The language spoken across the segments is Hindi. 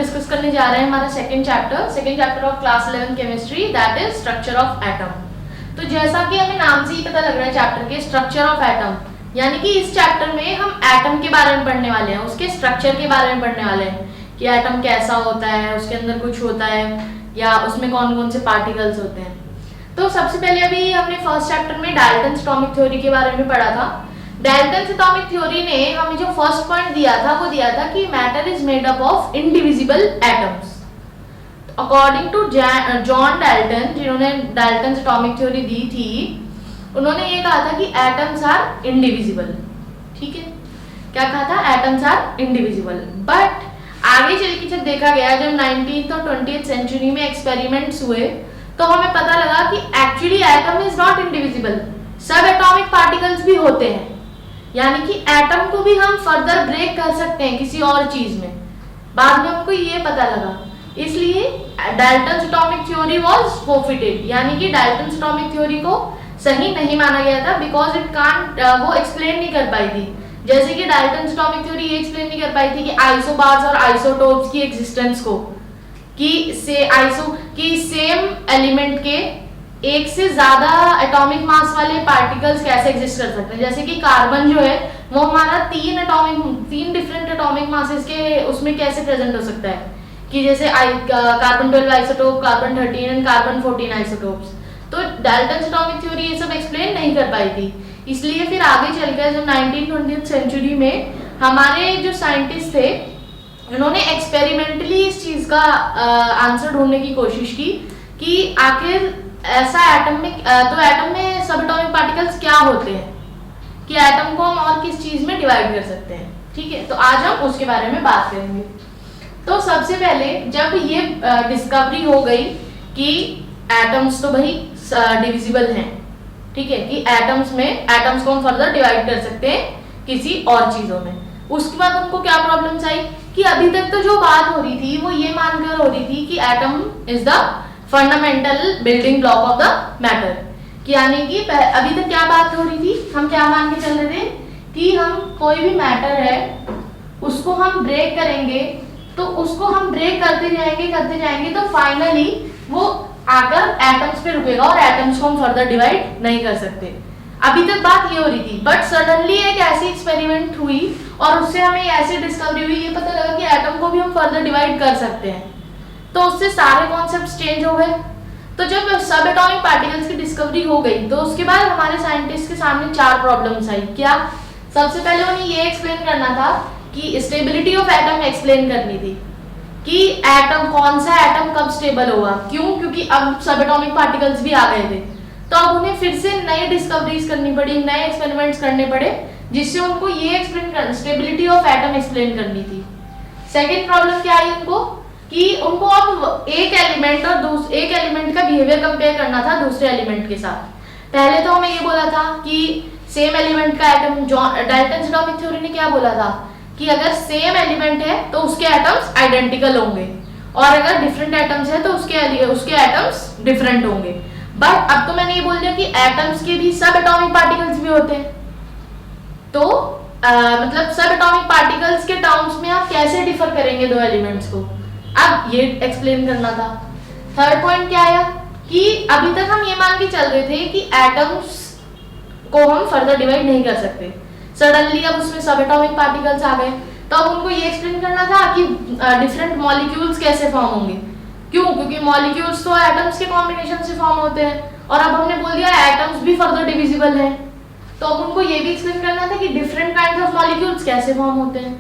डिस्कस करने जा रहे हैं हमारा second chapter of class 11 chemistry, that is structure of atom. तो जैसा कि हमें नाम से ही पता लग रहा है चैप्टर के, स्ट्रक्चर ऑफ एटम, यानी कि इस चैप्टर में हम एटम के बारे में पढ़ने वाले हैं, उसके स्ट्रक्चर के बारे में पढ़ने वाले हैं कि एटम कैसा होता है, उसके अंदर कुछ होता है या उसमें कौन कौन से पार्टिकल्स होते हैं। तो सबसे पहले अभी हमने फर्स्ट चैप्टर में डाल्टन्स एटॉमिक थ्योरी के बारे में पढ़ा था। डाल्टन्स एटॉमिक थ्योरी ने हमें जो फर्स्ट पॉइंट दिया था वो दिया था कि matter is made up of indivisible atoms. According to John Dalton, जिन्होंने डाल्टन्स एटॉमिक थ्योरी दी थी, उन्होंने ये कहा था कि एटम्स आर इंडिविजिबल। ठीक है, क्या कहा था? Atoms are indivisible. बट आगे चल के जब देखा गया, जब 19th और 20th सेंचुरी में एक्सपेरिमेंट्स हुए, तो हमें पता लगा कि actually atom is not indivisible, सब एटॉमिक पार्टिकल्स भी होते हैं, यानी कि एटम को भी हम फर्दर ब्रेक कर सकते हैं किसी और चीज में। बाद में हमको ये पता लगा, इसलिए डाल्टन्स एटॉमिक थ्योरी वाज फोर्फिटेड, यानी कि डाल्टन्स एटॉमिक थ्योरी को सही नहीं माना गया था, बिकॉज इट कांट, वो एक्सप्लेन नहीं कर पाई थी। जैसे कि डाल्टन्स एटॉमिक थ्योरी ये एक्सप्लेन नहीं कर पाई थी कि आइसोबार्स और आइसोटोप्स की एग्जिस्टेंस को, कि सेम एलिमेंट के एक से ज्यादा एटॉमिक मास वाले पार्टिकल्स कैसे एग्जिस्ट कर सकते हैं। जैसे कि कार्बन जो है वो हमारा तीन डिफरेंट एटॉमिक मासेस के उसमें कैसे प्रेजेंट हो सकता है, कि जैसे carbon 12 isotope, carbon 13 and carbon 14 isotopes. तो डाल्टन्स एटॉमिक थ्योरी ये सब एक्सप्लेन नहीं कर पाई थी, इसलिए फिर आगे चल गया जब 19th-20th सेंचुरी में हमारे जो साइंटिस्ट थे, उन्होंने एक्सपेरिमेंटली इस चीज का आंसर ढूंढने की कोशिश की कि आखिर ऐसा एटम में सब एटॉमिक पार्टिकल्स क्या होते हैं, कि एटम को हम और किस चीज में डिवाइड कर सकते हैं। ठीक है, तो आज हम उसके बारे में बात करेंगे। तो सबसे पहले जब ये डिस्कवरी हो गई कि एटम्स तो भाई डिविजिबल हैं, ठीक है, कि एटम्स को हम फर्दर डिवाइड कर सकते हैं किसी और चीजों में। उसके बाद उनको क्या प्रॉब्लम्स आई कि अभी तक तो जो बात हो रही थी वो ये मानकर हो रही थी कि atom is the fundamental building block of the matter, कि यानी कि अभी तक क्या बात हो रही थी, हम क्या मान के चल रहे थे कि हम कोई भी मैटर है उसको हम ब्रेक करेंगे, तो उसको हम ब्रेक करते जाएंगे तो फाइनली वो आकर एटम्स पे रुकेगा और एटम्स को हम फर्दर डिवाइड नहीं कर सकते। अभी तक बात ये हो रही थी, बट सडनली एक ऐसी एक्सपेरिमेंट हुई और उससे हमें ऐसी डिस्कवरी हुई, ये पता लगा कि एटम को भी हम फर्दर डिवाइड कर सकते हैं। तो उससे सारे कॉन्सेप्ट्स चेंज हो गए। तो जब सब एटॉमिक पार्टिकल्स की डिस्कवरी हो गई, तो उसके बाद हमारे साइंटिस्ट के सामने 4 प्रॉब्लम्स आई। क्या? सबसे पहले उन्हें ये एक्सप्लेन करना था कि स्टेबिलिटी ऑफ एटम एक्सप्लेन करनी थी, कि एटम, कौन सा एटम कब स्टेबल होगा। क्यों? क्योंकि अब सब एटॉमिक पार्टिकल्स भी आ गए थे, तो अब उन्हें फिर से नई डिस्कवरीज करनी पड़ी, नए एक्सपेरिमेंट्स करने पड़े, जिससे उनको ये एक्सप्लेन कर, स्टेबिलिटी ऑफ एटम एक्सप्लेन करनी थी। सेकेंड प्रॉब्लम क्या आई उनको, कि उनको अब एक एलिमेंट का बिहेवियर कंपेयर करना था दूसरे एलिमेंट के साथ। पहले तो हमें ये बोला था कि सेम एलिमेंट का एटम, डाल्टन्स एटॉमिक थ्योरी ने क्या बोला था कि अगर सेम एलिमेंट है तो उसके एटम्स आइडेंटिकल होंगे, और अगर डिफरेंट एटम्स है तो उसके एटम्स डिफरेंट होंगे। बट अब तो मैंने ये बोल दिया कि एटम्स के भी सब एटॉमिक पार्टिकल्स भी होते हैं, तो मतलब सब एटॉमिक पार्टिकल्स के टर्म्स में आप कैसे डिफर करेंगे दो एलिमेंट्स को, अब ये एक्सप्लेन करना था। थर्ड पॉइंट क्या आया कि अभी तक हम ये मान के चल रहे थे कि एटम्स को हम फर्दर डिवाइड नहीं कर सकते, सडनली अब उसमें सब एटॉमिक पार्टिकल्स आ गए, तो अब उनको ये एक्सप्लेन करना था कि डिफरेंट मॉलिक्यूल्स कैसे फॉर्म होंगे। क्यों? क्योंकि मॉलिक्यूल्स तो एटम्स के कॉम्बिनेशन से फॉर्म होते हैं, और अब हमने बोल दिया एटम्स भी फर्दर डिविजिबल हैं, तो अब उनको ये भी एक्सप्लेन करना था कि डिफरेंट काइंड्स ऑफ मॉलिक्यूल्स कैसे फॉर्म होते हैं।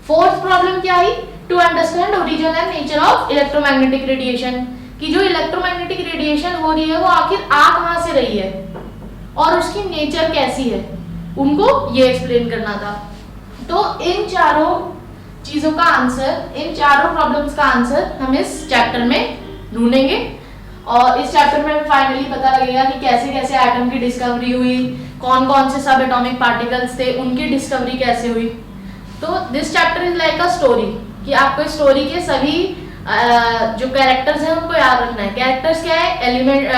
फोर्थ प्रॉब्लम क्या आई, to understand origin and nature of electromagnetic radiation, कि जो इलेक्ट्रोमैग्नेटिक रेडिएशन हो रही है वो आखिर आ कहां से रही है और उसकी नेचर कैसी है, उनको ये एक्सप्लेन करना था। तो इन चारों चीजों का आंसर, इन चारों प्रॉब्लम्स का आंसर हम इस चैप्टर में ढूंढेंगे, और इस चैप्टर में फाइनली पता लगेगा कि कैसे कैसे एटम की डिस्कवरी हुई, कौन कौन से सब एटॉमिक पार्टिकल्स थे, उनकी डिस्कवरी कैसे हुई। तो this chapter is like a story, कि आपको स्टोरी के सभी जो कैरेक्टर्स हैं उनको याद रखना है। कैरेक्टर्स क्या है? एलिमेंट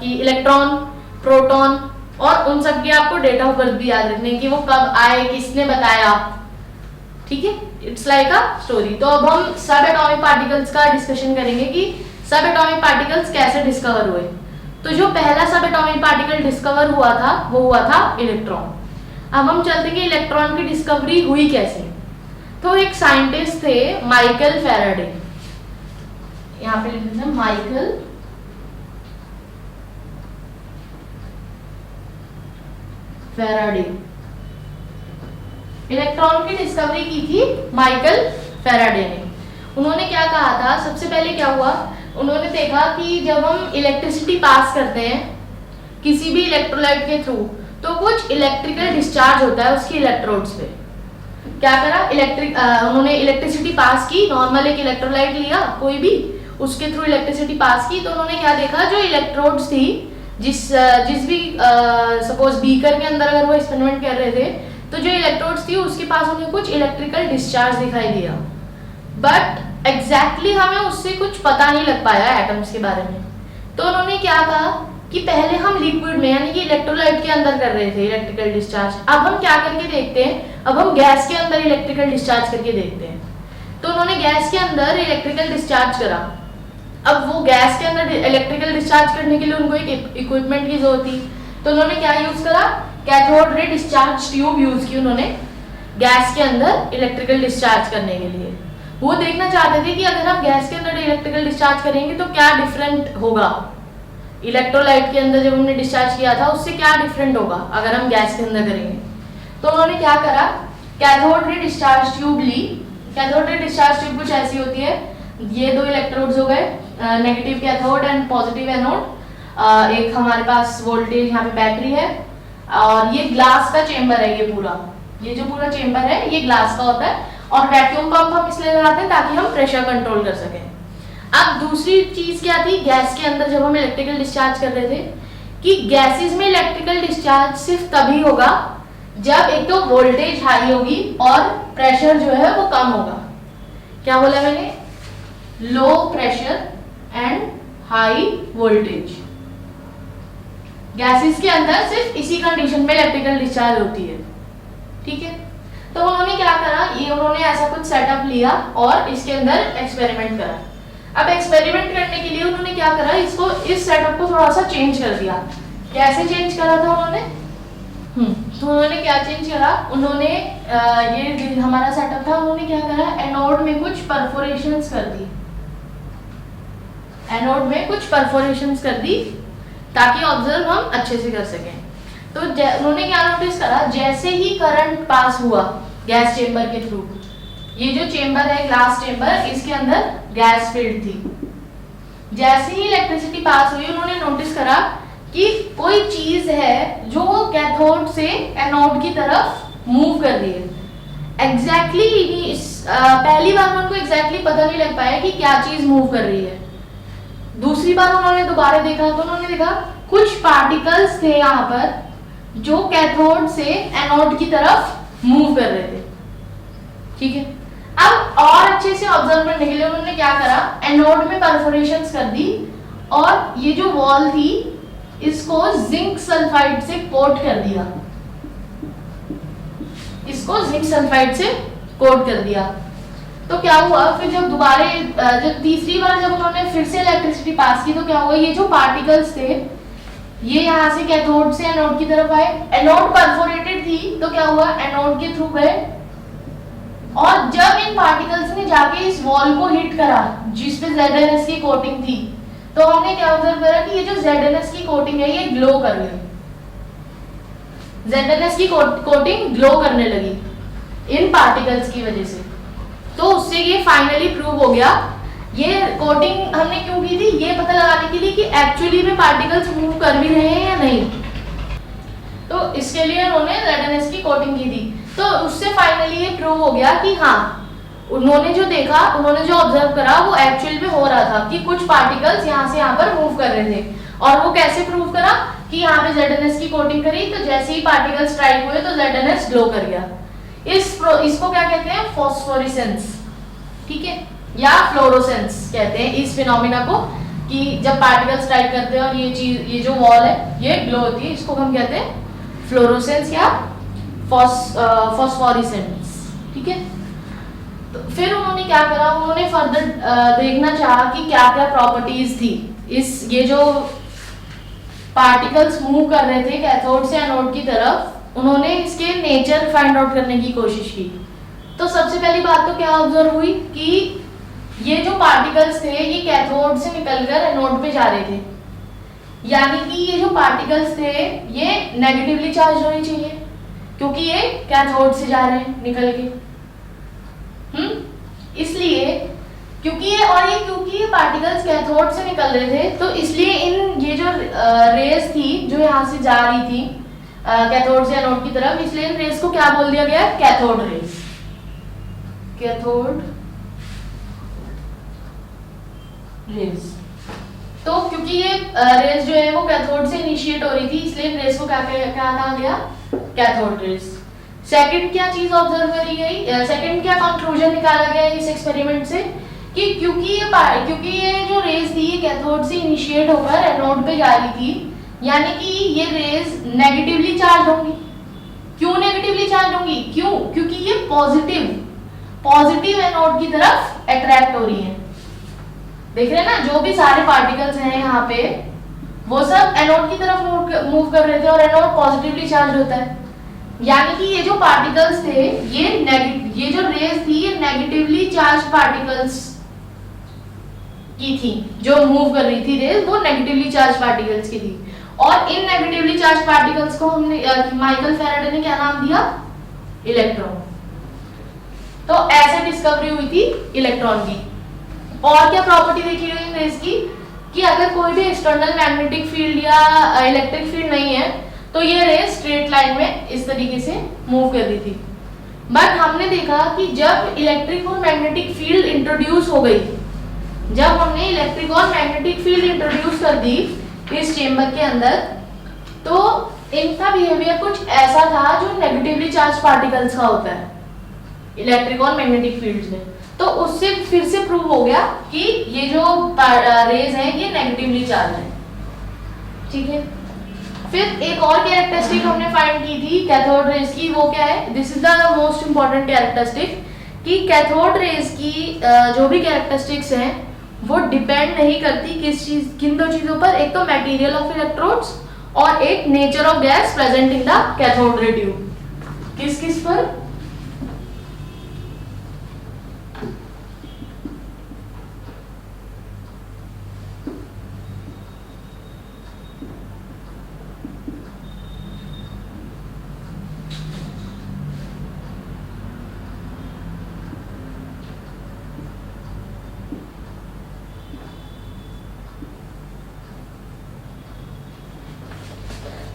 की इलेक्ट्रॉन, प्रोटॉन, और उन सब की आपको डेट ऑफ बर्थ भी याद रखनी है कि वो कब आए, किसने बताया। ठीक है, इट्स लाइक अ स्टोरी। तो अब हम सब एटॉमिक पार्टिकल्स का डिस्कशन करेंगे कि सब एटॉमिक पार्टिकल्स कैसे डिस्कवर हुए। तो जो पहला सब एटॉमिक पार्टिकल डिस्कवर हुआ था वो हुआ था इलेक्ट्रॉन। अब हम चलते हैं कि इलेक्ट्रॉन की डिस्कवरी हुई कैसे। तो एक साइंटिस्ट थे माइकल फैराडे, यहाँ पे लिख देते हैं माइकल फैराडे। इलेक्ट्रॉन की डिस्कवरी की थी माइकल फैराडे ने। उन्होंने क्या कहा था, सबसे पहले क्या हुआ, उन्होंने देखा कि जब हम इलेक्ट्रिसिटी पास करते हैं किसी भी इलेक्ट्रोलाइट के थ्रू तो कुछ इलेक्ट्रिकल डिस्चार्ज होता है उसकी इलेक्ट्रोड्स पे। क्या करा, उन्होंने इलेक्ट्रिसिटी पास की, नॉर्मल एक इलेक्ट्रोलाइट लिया कोई भी, उसके थ्रू इलेक्ट्रिसिटी पास की, तो उन्होंने क्या देखा, जो इलेक्ट्रोड्स थी जिस भी सपोज बीकर के अंदर अगर वो एक्सपेरिमेंट कर रहे थे तो जो इलेक्ट्रोड्स थी उसके पास उन्हें कुछ इलेक्ट्रिकल डिस्चार्ज दिखाई दिया, बट एग्जैक्टली हमें उससे कुछ पता नहीं लग पाया एटम्स के बारे में। तो उन्होंने क्या कहा कि पहले हम लिक्विड में यानी कि इलेक्ट्रोलाइट के अंदर कर रहे थे इलेक्ट्रिकल डिस्चार्ज, अब हम क्या करके देखते हैं, अब हम गैस के अंदर इलेक्ट्रिकल डिस्चार्ज करके देखते हैं। तो उन्होंने गैस के अंदर इलेक्ट्रिकल डिस्चार्ज करा। अब वो गैस के अंदर इलेक्ट्रिकल डिस्चार्ज करने के लिए उनको एक इक्विपमेंट की जरूरत थी, तो उन्होंने क्या यूज करा, cathode ray discharge tube use की उन्होंने गैस के अंदर इलेक्ट्रिकल डिस्चार्ज करने के लिए। वो देखना चाहते थे कि अगर हम गैस के अंदर इलेक्ट्रिकल डिस्चार्ज करेंगे तो क्या डिफरेंट होगा, इलेक्ट्रोलाइट के अंदर जब हमने डिस्चार्ज किया था उससे क्या डिफरेंट होगा अगर हम गैस के अंदर करेंगे। तो उन्होंने क्या करा, कैथोड रे डिस्चार्ज ट्यूब ली। कैथोड रे डिस्चार्ज ट्यूब कुछ ऐसी होती है, ये दो इलेक्ट्रोड्स हो गए, negative cathode and positive anode. एक हमारे पास वोल्टेज यहाँ पे बैटरी है और ये ग्लास का चेंबर है, ये जो पूरा चेंबर है ये ग्लास का होता है और वैक्यूम पंप हम इसलिए लगाते हैं ताकि हम प्रेशर कंट्रोल कर सकें। अब दूसरी चीज क्या थी, गैस के अंदर जब हम इलेक्ट्रिकल डिस्चार्ज कर रहे थे कि गैसेस में इलेक्ट्रिकल डिस्चार्ज सिर्फ तभी होगा जब एक तो वोल्टेज हाई होगी और प्रेशर जो है वो कम होगा। क्या बोला मैंने, low pressure and high voltage. Gases के अंदर सिर्फ इसी कंडीशन में इलेक्ट्रिकल डिस्चार्ज होती है, ठीक है। तो उन्होंने क्या करा, ये उन्होंने ऐसा कुछ सेटअप लिया और इसके अंदर एक्सपेरिमेंट करा। अब एक्सपेरिमेंट करने के लिए उन्होंने क्या करा, इसको इस सेटअप को थोड़ा सा चेंज कर दिया। कैसे चेंज करा था उन्होंने, तो उन्होंने क्या चेंज करा, उन्होंने ये हमारा सेटअप था, उन्होंने क्या करा, एनोड में कुछ परफोरेशंस कर दी, एनोड में कुछ परफोरेशंस कर दी ताकि ऑब्जर्व हम अच्छे से कर सकें। तो उन्होंने क्या नोटिस करा, जैसे ही करंट पास हुआ गैस चेंबर के थ्रू, ये जो चेंबर है ग्लास चेंबर, इसके अंदर गैस फील्ड थी, जैसे ही इलेक्ट्रिसिटी पास हुई उन्होंने नोटिस करा कि कोई चीज है जो कैथोड से एनोड की तरफ मूव कर रही है। एग्जैक्टली पहली बार में उनको एग्जैक्टली पता नहीं लग पाया कि क्या चीज मूव कर रही है। दूसरी बार उन्होंने दोबारा देखा तो उन्होंने देखा कुछ पार्टिकल्स थे यहाँ पर जो कैथोड से एनोड की तरफ मूव कर रहे थे, ठीक है। अब और अच्छे से ऑब्जर्व करने के लिए उन्होंने क्या करा, एनोड में परफोरेशंस कर दी और ये जो वॉल थी इसको जिंक सल्फाइड से कोट कर दिया, इसको जिंक सल्फाइड से कोट कर दिया। तो क्या हुआ, फिर जब दोबारा जब तीसरी बार जब उन्होंने फिर से इलेक्ट्रिसिटी पास की तो क्या हुआ, ये जो पार्टिकल्स थे ये यहाँ से कैथोड से एनोड की तरफ आए, एनोड परफोरेटेड थी तो क्या हुआ, एनोड के थ्रू गए और जब इन पार्टिकल्स ने जाके इस वॉल को हिट करा जिस पे ZnS की कोटिंग थी, तो हमने क्या ऑब्जर्व करा कि ये जो ZnS की कोटिंग है ये ग्लो कर गई, ZnS की कोटिंग ग्लो करने लगी इन पार्टिकल्स की वजह से। तो उससे ये फाइनली प्रूव हो गया। ये कोटिंग हमने क्यों की थी, ये पता लगाने के लिए कि एक्चुअली में पार्टिकल्स मूव कर भी रहे हैं या नहीं, तो इसके लिए उन्होंने ZnS की कोटिंग की थी। तो उससे फाइनली ये प्रूव हो गया कि हाँ, उन्होंने जो देखा, उन्होंने जो ऑब्जर्व करा वो एक्चुअल में हो रहा था कि कुछ पार्टिकल्स यहाँ से यहाँ पर मूव कर रहे थे। और वो कैसे प्रूव करा कि यहाँ पे ZnS की कोटिंग करी तो जैसे ही पार्टिकल्स स्ट्राइक हुए तो ZnS ग्लो कर गया। इसको क्या कहते हैं, फॉस्फोरेसेंस, ठीक है, या फ्लोरोसेंस कहते हैं इस फिनोमिना को, कि जब पार्टिकल स्ट्राइक करते हैं और ये जो वॉल है ये ग्लो होती है, इसको हम कहते हैं फ्लोरोसेंस या फॉस्फोरेसेंस, ठीक है। तो फिर उन्होंने क्या करा, उन्होंने फर्दर देखना चाहा कि क्या क्या प्रॉपर्टीज थी इस, ये जो पार्टिकल्स मूव कर रहे थे कैथोड से एनोड की तरफ, उन्होंने इसके नेचर फाइंड आउट करने की कोशिश की। तो सबसे पहली बात तो क्या ऑब्जर्व हुई कि ये जो पार्टिकल्स थे ये कैथोड से निकलकर एनोड पे जा रहे थे, यानी कि ये जो पार्टिकल्स थे ये नेगेटिवली चार्ज होने चाहिए क्योंकि ये कैथोड से जा रहे हैं निकल के। इसलिए क्योंकि ये पार्टिकल्स कैथोड से निकल रहे थे तो इसलिए इन ये जो रेस थी जो यहाँ से जा रही थी कैथोड से एनोड की तरफ, इसलिए इन रेस को क्या बोल दिया गया, कैथोड रेस। Cathode rays. तो क्योंकि ये रेस जो है वो कैथोड से इनिशिएट हो रही थी इसलिए इन रेस को क्या कहा गया, कैथोड रेस। सेकंड क्या चीज ऑब्जर्व करी गई, सेकंड क्या कंक्लूजन निकाला गया इस एक्सपेरिमेंट से कि क्योंकि ये जो रेस थी ये कैथोड से इनिशिएट होकर एनोड पे जा रही थी, यानी कि ये रेस नेगेटिवली चार्ज होंगी। क्यों नेगेटिवली चार्ज होंगी, क्यों, क्योंकि ये पॉजिटिव एनोड की तरफ अट्रैक्ट हो रही है। देख रहे हैं ना, जो भी सारे पार्टिकल्स हैं यहाँ पे वो सब एनोड की तरफ मूव कर रहे थे और एनोड पॉजिटिवली चार्ज होता है, यानी कि ये जो पार्टिकल्स थे ये जो रेस थी ये नेगेटिवली चार्ज पार्टिकल्स की थी, जो मूव कर रही थी रेस वो नेगेटिवली चार्ज पार्टिकल्स की थी। और इन नेगेटिवली चार्ज पार्टिकल्स को हमने माइकल फैराडे ने क्या नाम दिया, इलेक्ट्रॉन। तो ऐसे डिस्कवरी हुई थी इलेक्ट्रॉन की। और क्या प्रॉपर्टी देखी गई रेस की कि अगर कोई भी एक्सटर्नल मैग्नेटिक फील्ड या इलेक्ट्रिक फील्ड नहीं है तो ये रेस स्ट्रेट लाइन में इस तरीके से मूव कर रही थी। बट हमने देखा कि जब इलेक्ट्रिक और मैग्नेटिक फील्ड इंट्रोड्यूस हो गई, जब हमने इलेक्ट्रिक और मैग्नेटिक फील्ड इंट्रोड्यूस कर दी इस चेंबर के अंदर, तो इनका बिहेवियर कुछ ऐसा था जो नेगेटिवली चार्ज पार्टिकल्स का होता है इलेक्ट्रिक और मैग्नेटिक फील्ड्स में। तो उससे फिर से प्रूव हो गया कि ये जो रेज हैं ये नेगेटिवली चार्ज है। ठीक है, फिर एक और कैरेक्टरिस्टिक हमने फाइंड की थी कैथोड रेज की, वो क्या है, this is the most important characteristic कि कैथोड रेज की जो भी कैरेक्टरिस्टिक्स हैं वो डिपेंड नहीं करती किन दो चीजों पर, एक तो मटेरियल ऑफ इलेक्ट्रोड्स और एक nature of gas present in the cathode ray tube. किस पर,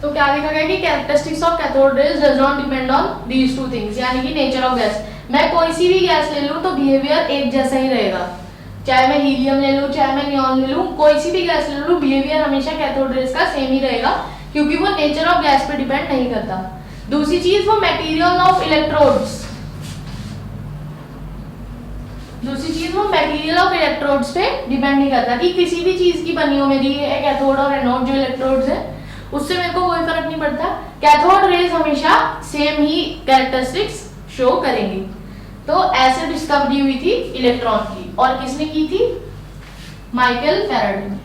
तो क्या देखा गया कि characteristics of cathode rays does not depend on these two things, यानी कि नेचर ऑफ गैस। मैं कोई सी भी गैस ले लूं तो बिहेवियर एक जैसा ही रहेगा, चाहे मैं हीलियम ले लूं चाहे मैं नियॉन ले लूं, कोई सी भी गैस ले लूं बिहेवियर हमेशा कैथोड रेज का सेम ही रहेगा क्योंकि वो नेचर ऑफ गैस पे डिपेंड नहीं करता। दूसरी चीज, वो मटेरियल ऑफ इलेक्ट्रोड्स, पे डिपेंड नहीं करता कि किसी भी चीज की बनी हो मेरी कैथोड और एनोड जो इलेक्ट्रोड्स है उससे मेरे को कोई फर्क नहीं पड़ता, कैथोड रेज हमेशा सेम ही कैरेक्टरिस्टिक्स शो करेंगी। तो ऐसे डिस्कवरी हुई थी इलेक्ट्रॉन की, और किसने की थी, माइकल फैराडे ने।